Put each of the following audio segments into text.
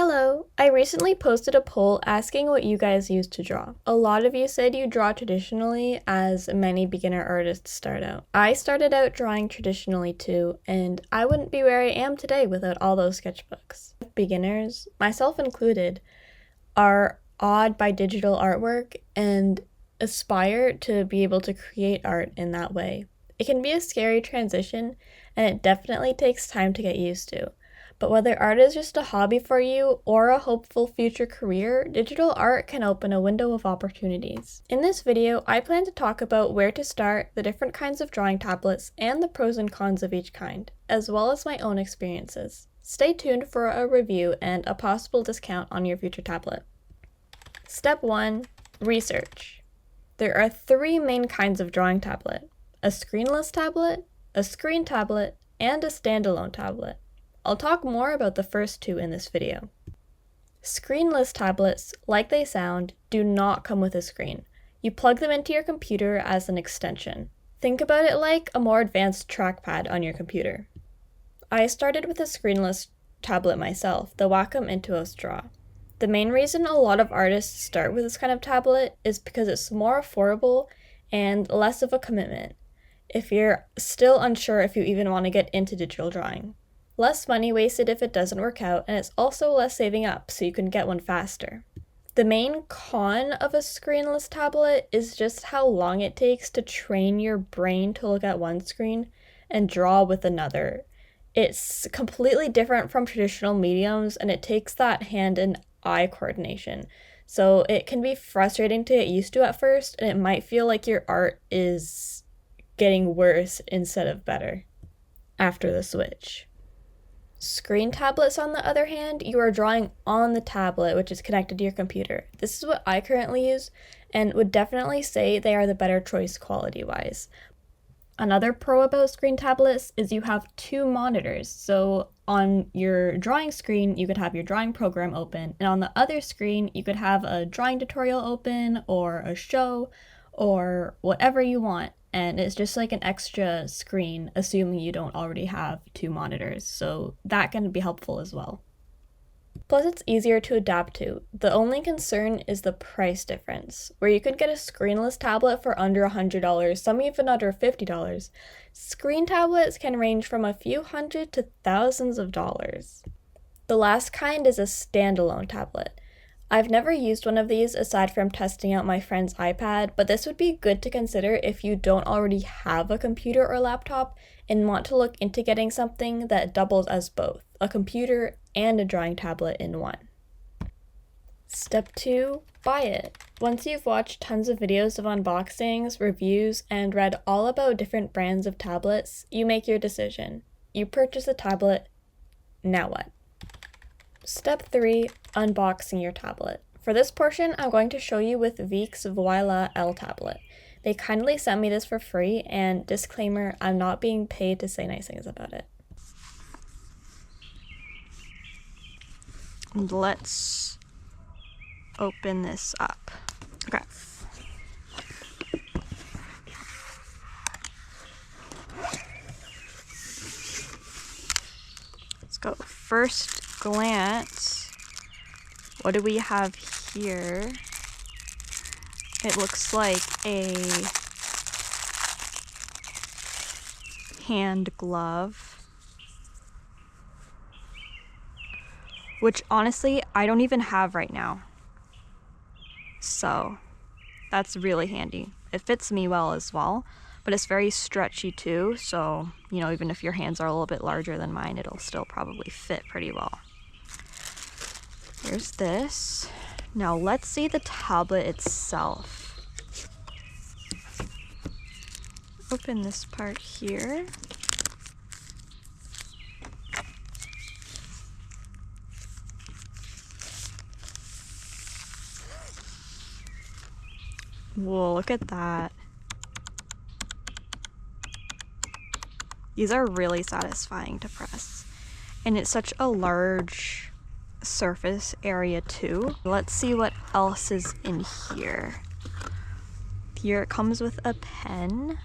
Hello! I recently posted a poll asking what you guys use to draw. A lot of you said you draw traditionally, as many beginner artists start out. I started out drawing traditionally too, and I wouldn't be where I am today without all those sketchbooks. Beginners, myself included, are awed by digital artwork and aspire to be able to create art in that way. It can be a scary transition, and it definitely takes time to get used to. But whether art is just a hobby for you or a hopeful future career, digital art can open a window of opportunities. In this video, I plan to talk about where to start, the different kinds of drawing tablets, and the pros and cons of each kind, as well as my own experiences. Stay tuned for a review and a possible discount on your future tablet. Step 1. Research. There are 3 main kinds of drawing tablet: a screenless tablet, a screen tablet, and a standalone tablet. I'll talk more about the first 2 in this video. Screenless tablets, like they sound, do not come with a screen. You plug them into your computer as an extension. Think about it like a more advanced trackpad on your computer. I started with a screenless tablet myself, the Wacom Intuos Draw. The main reason a lot of artists start with this kind of tablet is because it's more affordable and less of a commitment, if you're still unsure if you even want to get into digital drawing. Less money wasted if it doesn't work out, and it's also less saving up, so you can get one faster. The main con of a screenless tablet is just how long it takes to train your brain to look at one screen and draw with another. It's completely different from traditional mediums, and it takes that hand and eye coordination. So it can be frustrating to get used to at first, and it might feel like your art is getting worse instead of better after the switch. Screen tablets, on the other hand, you are drawing on the tablet, which is connected to your computer. This is what I currently use, and would definitely say they are the better choice quality-wise. Another pro about screen tablets is you have 2 monitors. So on your drawing screen, you could have your drawing program open, and on the other screen, you could have a drawing tutorial open, or a show, or whatever you want. And it's just like an extra screen, assuming you don't already have 2 monitors, so that can be helpful as well. Plus, it's easier to adapt to. The only concern is the price difference, where you could get a screenless tablet for under $100, some even under $50. Screen tablets can range from a few hundred to thousands of dollars. The last kind is a standalone tablet. I've never used one of these aside from testing out my friend's iPad, but this would be good to consider if you don't already have a computer or laptop and want to look into getting something that doubles as both, a computer and a drawing tablet in one. Step 2. Buy it. Once you've watched tons of videos of unboxings, reviews, and read all about different brands of tablets, you make your decision. You purchase a tablet. Now what? Step 3. Unboxing your tablet. For this portion, I'm going to show you with Veikk Voila L tablet. They kindly sent me this for free, and disclaimer, I'm not being paid to say nice things about it. Let's open this up. Okay. Let's go. First glance, what do we have here? It looks like a hand glove, which honestly I don't even have right now, so that's really handy. It fits me well as well, but it's very stretchy too, so even if your hands are a little bit larger than mine, it'll still probably fit pretty well. Here's this. Now let's see the tablet itself. Open this part here. Whoa, look at that. These are really satisfying to press. And it's such a large surface area too. Let's see what else is in here. Here it comes with a pen.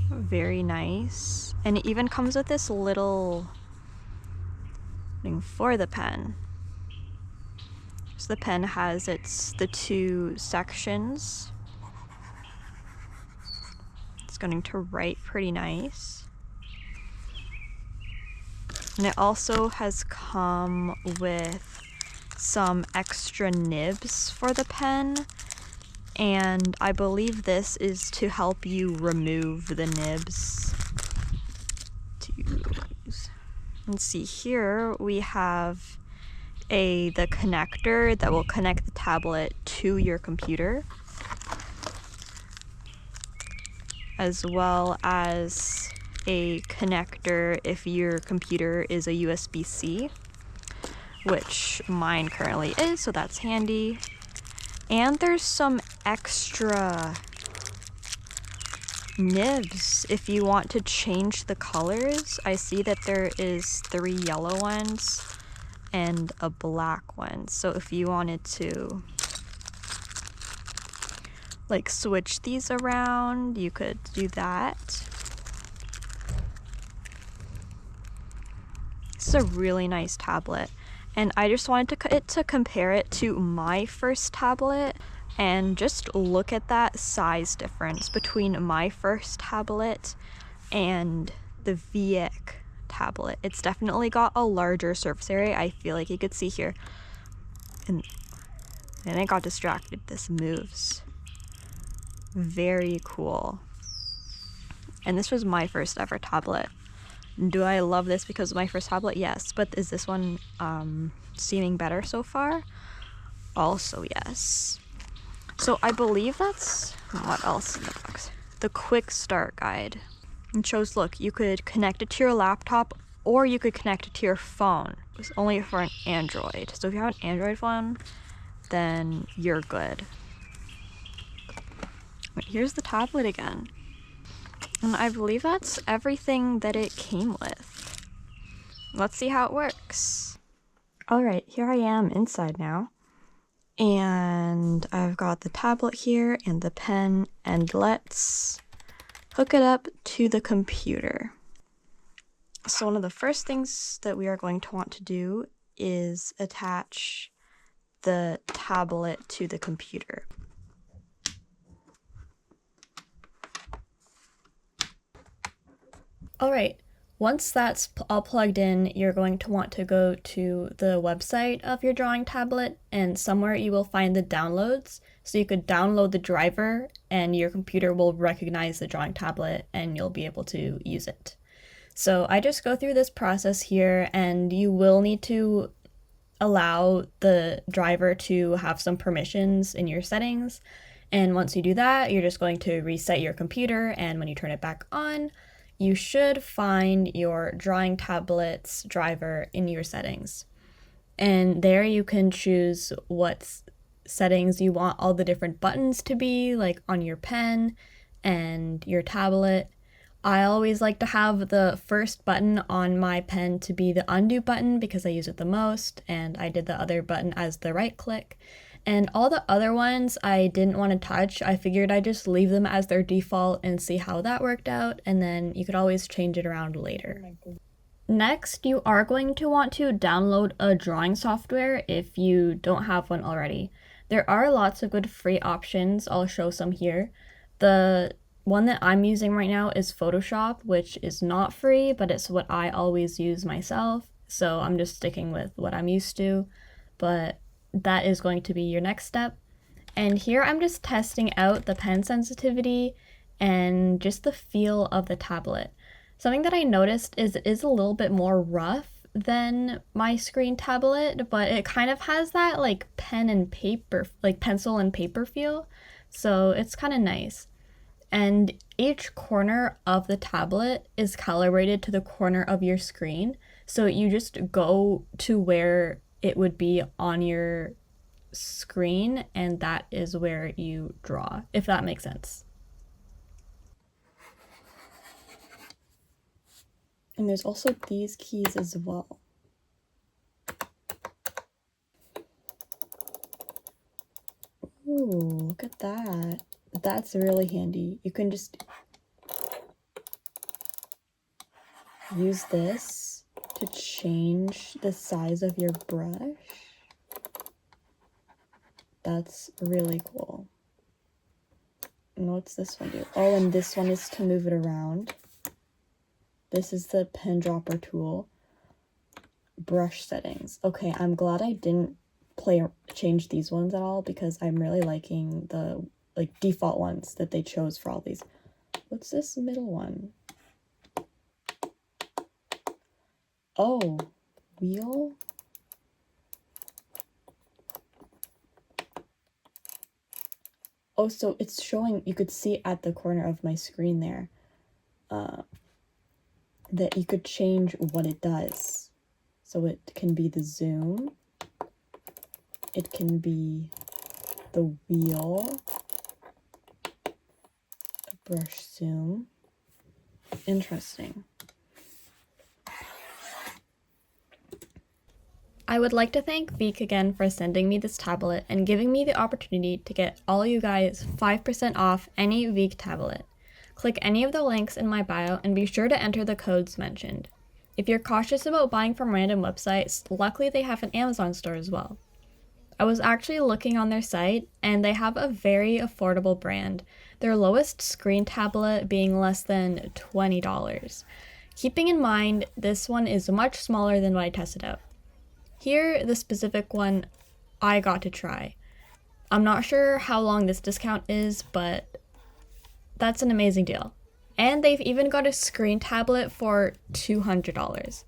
Very nice. And it even comes with this little And for the pen, so the pen has the two sections. It's going to write pretty nice. And it also has come with some extra nibs for the pen. And I believe this is to help you remove the nibs. Let's see, here we have the connector that will connect the tablet to your computer, as well as a connector if your computer is a USB-C, which mine currently is, so that's handy. And there's some extra nibs if you want to change the colors. I see that there is 3 yellow ones and a black one. So if you wanted to like switch these around, you could do that. This is a really nice tablet, and I just wanted to compare it to my first tablet and just look at that size difference between my first tablet and the Veikk tablet. It's definitely got a larger surface area. I feel like you could see here, and I got distracted. This moves. Very cool. And this was my first ever tablet. Do I love this because of my first tablet? Yes. But is this one seeming better so far? Also yes. So I believe that's what else in the box. The quick start guide. It shows, look, you could connect it to your laptop or you could connect it to your phone. It's only for an Android. So if you have an Android phone, then you're good. Wait, here's the tablet again. And I believe that's everything that it came with. Let's see how it works. All right, here I am inside now. And I've got the tablet here and the pen, and let's hook it up to the computer. So one of the first things that we are going to want to do is attach the tablet to the computer. All right, once that's all plugged in, you're going to want to go to the website of your drawing tablet, and somewhere you will find the downloads. So you could download the driver and your computer will recognize the drawing tablet and you'll be able to use it. So I just go through this process here, and you will need to allow the driver to have some permissions in your settings. And once you do that, you're just going to reset your computer, and when you turn it back on, you should find your drawing tablet's driver in your settings. And there you can choose what settings you want all the different buttons to be, like on your pen and your tablet. I always like to have the first button on my pen to be the undo button because I use it the most, and I did the other button as the right click. And all the other ones I didn't want to touch. I figured I'd just leave them as their default and see how that worked out, and then you could always change it around later. Next, you are going to want to download a drawing software if you don't have one already. There are lots of good free options. I'll show some here. The one that I'm using right now is Photoshop, which is not free, but it's what I always use myself. So I'm just sticking with what I'm used to, but that is going to be your next step. And here I'm just testing out the pen sensitivity and just the feel of the tablet. Something that I noticed is it is a little bit more rough than my screen tablet, but it kind of has that like pen and paper, like pencil and paper feel. So it's kind of nice. And each corner of the tablet is calibrated to the corner of your screen. So you just go to where it would be on your screen, and that is where you draw, if that makes sense. And there's also these keys as well. Ooh, look at that. That's really handy. You can just use this to change the size of your brush. That's really cool. And what's this one do? Oh, and this one is to move it around. This is the pen dropper tool. Brush settings. Okay, I'm glad I didn't change these ones at all, because I'm really liking the like default ones that they chose for all these. What's this middle one? Oh, wheel? Oh, so it's showing, you could see at the corner of my screen there, that you could change what it does. So it can be the zoom, it can be the wheel, brush zoom. Interesting. I would like to thank Veikk again for sending me this tablet and giving me the opportunity to get all you guys 5% off any Veikk tablet. Click any of the links in my bio and be sure to enter the codes mentioned. If you're cautious about buying from random websites, luckily they have an Amazon store as well. I was actually looking on their site, and they have a very affordable brand, their lowest screen tablet being less than $20. Keeping in mind, this one is much smaller than what I tested out. Here, the specific one I got to try. I'm not sure how long this discount is, but that's an amazing deal. And they've even got a screen tablet for $200.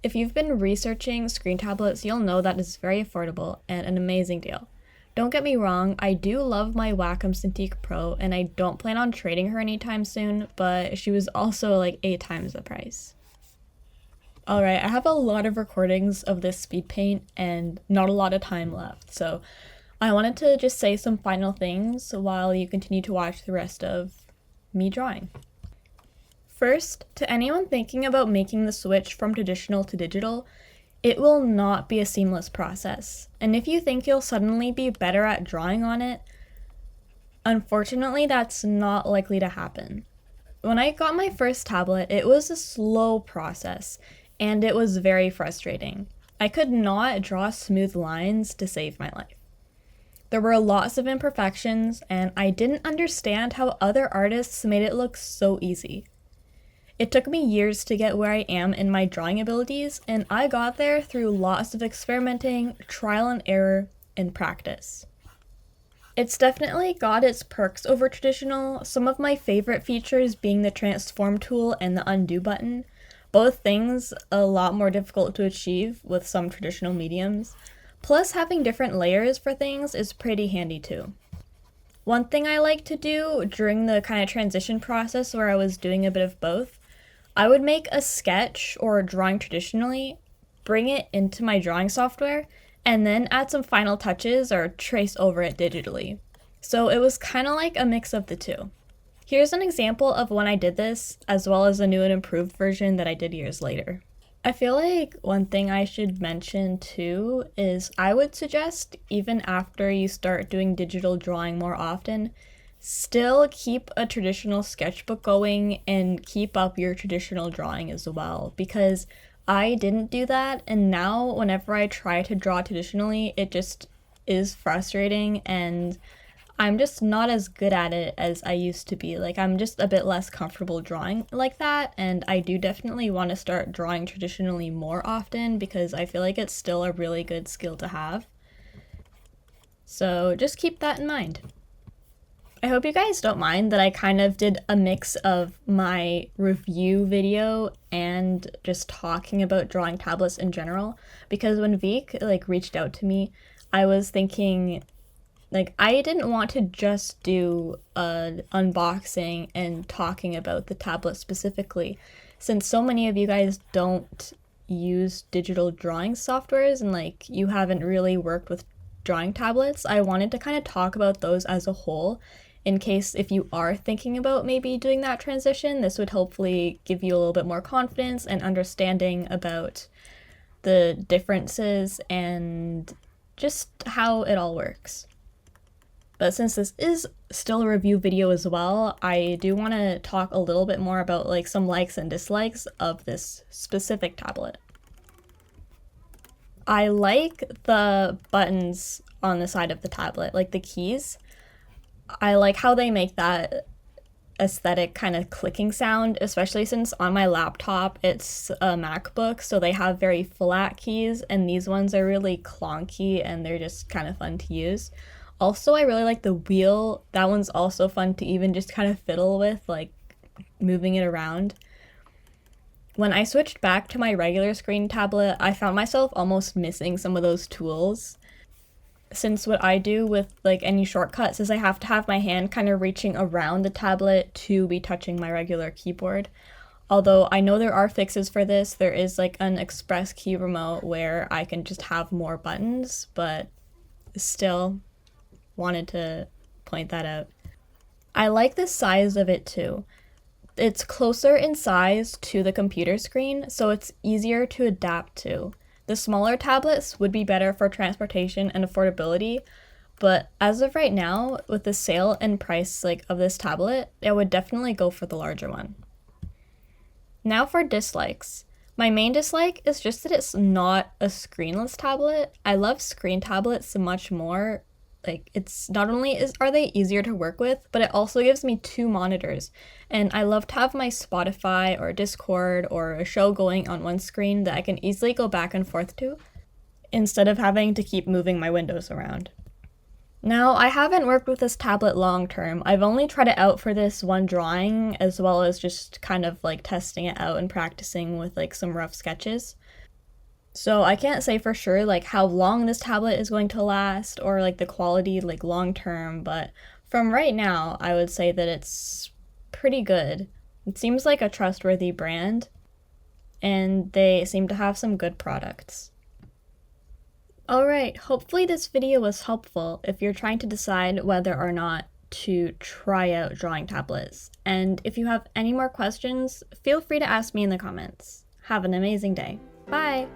If you've been researching screen tablets, you'll know that is very affordable and an amazing deal. Don't get me wrong, I do love my Wacom Cintiq Pro, and I don't plan on trading her anytime soon, but she was also like 8 times the price. Alright, I have a lot of recordings of this speed paint and not a lot of time left, so I wanted to just say some final things while you continue to watch the rest of me drawing. First, to anyone thinking about making the switch from traditional to digital, it will not be a seamless process. And if you think you'll suddenly be better at drawing on it, unfortunately that's not likely to happen. When I got my first tablet, it was a slow process, and it was very frustrating. I could not draw smooth lines to save my life. There were lots of imperfections, and I didn't understand how other artists made it look so easy. It took me years to get where I am in my drawing abilities, and I got there through lots of experimenting, trial and error, and practice. It's definitely got its perks over traditional, some of my favorite features being the transform tool and the undo button, both things a lot more difficult to achieve with some traditional mediums. Plus, having different layers for things is pretty handy too. One thing I like to do during the kind of transition process where I was doing a bit of both, I would make a sketch or drawing traditionally, bring it into my drawing software, and then add some final touches or trace over it digitally. So it was kind of like a mix of the two. Here's an example of when I did this, as well as a new and improved version that I did years later. I feel like one thing I should mention too is I would suggest, even after you start doing digital drawing more often, still keep a traditional sketchbook going and keep up your traditional drawing as well, because I didn't do that, and now whenever I try to draw traditionally, it just is frustrating, and I'm just not as good at it as I used to be. Like, I'm just a bit less comfortable drawing like that, and I do definitely want to start drawing traditionally more often because I feel like it's still a really good skill to have. So just keep that in mind. I hope you guys don't mind that I kind of did a mix of my review video and just talking about drawing tablets in general, because when Veikk reached out to me, I was thinking I didn't want to just do an unboxing and talking about the tablet specifically, since so many of you guys don't use digital drawing softwares and you haven't really worked with drawing tablets. I wanted to kind of talk about those as a whole, in case if you are thinking about maybe doing that transition, this would hopefully give you a little bit more confidence and understanding about the differences and just how it all works. But since this is still a review video as well, I do want to talk a little bit more about some likes and dislikes of this specific tablet. I like the buttons on the side of the tablet, like the keys. I like how they make that aesthetic kind of clicking sound, especially since on my laptop it's a MacBook, so they have very flat keys, and these ones are really clunky and they're just kind of fun to use. Also, I really like the wheel. That one's also fun to even just kind of fiddle with, like moving it around. When I switched back to my regular screen tablet, I found myself almost missing some of those tools. Since what I do with like any shortcuts is I have to have my hand kind of reaching around the tablet to be touching my regular keyboard. Although I know there are fixes for this, there is like an express key remote where I can just have more buttons, but still wanted to point that out. I like the size of it too. It's closer in size to the computer screen, so it's easier to adapt to. The smaller tablets would be better for transportation and affordability, but as of right now, with the sale and price like of this tablet, I would definitely go for the larger one. Now for dislikes. My main dislike is just that it's not a screenless tablet. I love screen tablets much more. Like, it's not only are they easier to work with, but it also gives me two monitors. And I love to have my Spotify or Discord or a show going on one screen that I can easily go back and forth to, instead of having to keep moving my windows around. Now, I haven't worked with this tablet long term. I've only tried it out for this one drawing, as well as just kind of like testing it out and practicing with like some rough sketches. So I can't say for sure like how long this tablet is going to last or like the quality like long term, but from right now, I would say that it's pretty good. It seems like a trustworthy brand, and they seem to have some good products. Alright, hopefully this video was helpful if you're trying to decide whether or not to try out drawing tablets. And if you have any more questions, feel free to ask me in the comments. Have an amazing day. Bye!